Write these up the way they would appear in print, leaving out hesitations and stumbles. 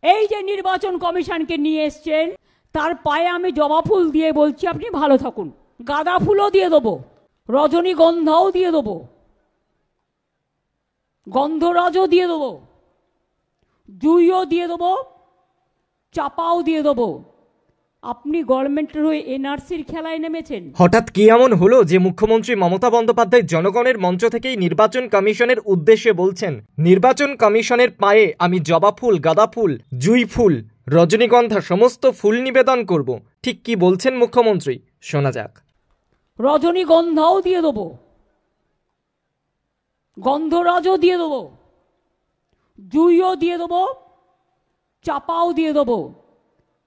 এই যে নির্বাচন কমিশনকে নিয়ে এসছেন, তার পায়ে আমি জবা ফুল দিয়ে বলছি আপনি ভালো থাকুন। গাঁদা ফুলও দিয়ে দেবো, রজনীগন্ধাও দিয়ে দেবো, গন্ধরাজও দিয়ে দেবো, জুইও দিয়ে দেবো, চাপাও দিয়ে দেবো। আপনি গভর্নমেন্টের হয়ে এনআরসির খেলায় নেমেছেন। হঠাৎ কি এমন হলো যে মুখ্যমন্ত্রী মমতা বন্দ্যোপাধ্যায় জনগণের মঞ্চ থেকেই নির্বাচন কমিশনের উদ্দেশ্যে বলছেন, নির্বাচন কমিশনের পায়ে আমি জবা ফুল, গাঁদা ফুল, জুই ফুল, রজনীগন্ধা সমস্ত ফুল নিবেদন করব। ঠিক কি বলছেন মুখ্যমন্ত্রী, শোনা যাক। রজনীগন্ধাও দিয়ে দেবো, গন্ধরাজও দিয়ে দেবো, জুইও দিয়ে দেবো, চাপাও দিয়ে দেবো।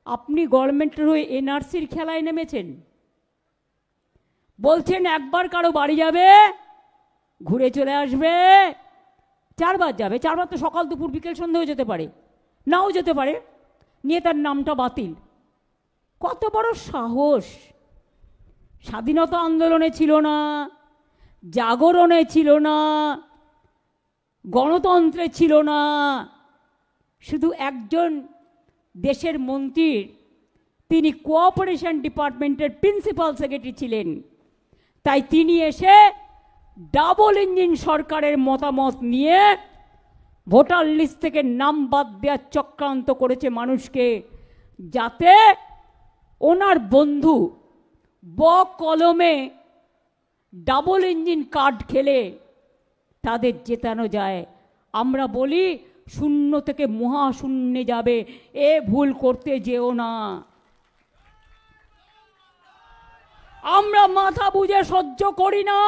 আপনি গভর্নমেন্টের হয়ে এনআরসির খেলায় নেমেছেন। বলছেন একবার কারো বাড়ি যাবে, ঘুরে চলে আসবে, 4 বার যাবে। 4 বার তো সকাল দুপুর বিকেল সন্ধ্যেও যেতে পারে, নাও যেতে পারে, নিয়ে তার নামটা বাতিল। কত বড় সাহস! স্বাধীনতা আন্দোলনে ছিল না, জাগরণে ছিল না, গণতন্ত্রে ছিল না, শুধু একজন দেশের মন্ত্রীর, তিনি কোঅপারেশন ডিপার্টমেন্টের প্রিন্সিপাল সেক্রেটারি ছিলেন। তাই তিনি এসে ডাবল ইঞ্জিন সরকারের মতামত নিয়ে ভোটার লিস্ট থেকে নাম বাদ দেওয়ার চক্রান্ত করেছে মানুষকে, যাতে ওনার বন্ধু কলমে ডাবল ইঞ্জিন কার্ড খেলে তাদের জেতানো যায়। আমরা বলি শূন্য থেকে মহাশূন্যে যাবে, এ ভুল করতে যেও না। আমরা মাথা বুঝে সহ্য করি না,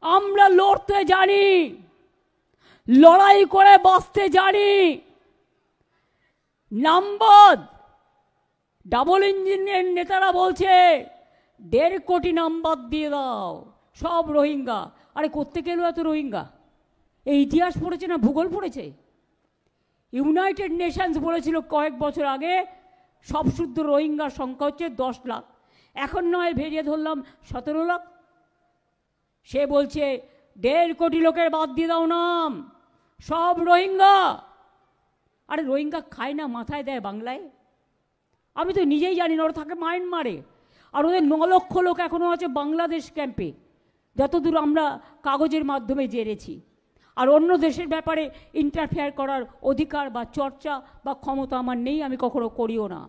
আমরা লড়তে জানি, লড়াই করে বাঁচতে জানি। নামবাদ ডাবল ইঞ্জিনের নেতারা বলছে 1.5 কোটি নাম্বার দিয়ে দাও, সব রোহিঙ্গা। আরে কোত্থেকে এলো এত রোহিঙ্গা? এই ইতিহাস পড়েছে না ভূগোল পড়েছে? ইউনাইটেড নেশনস বলেছিল কয়েক বছর আগে সব শুদ্ধ রোহিঙ্গার সংখ্যা হচ্ছে 10 লাখ। এখন নয় ভেরিয়ে ধরলাম 17 লাখ। সে বলছে 1.5 কোটি লোকের বাদ দিয়ে দাও নাম, সব রোহিঙ্গা। আরে রোহিঙ্গা খায় না, মাথায় দেয় বাংলায়? আমি তো নিজেই জানি না, ওরা থাকে মায়ানমারে। আর ওদের 9 লক্ষ লোক এখনও আছে বাংলাদেশ ক্যাম্পে, যতদূর আমরা কাগজের মাধ্যমে জেনেছি। আর অন্য দেশের ব্যাপারে ইন্টারফেয়ার করার অধিকার বা চর্চা বা ক্ষমতা আমার নেই, আমি কখনো করিও না।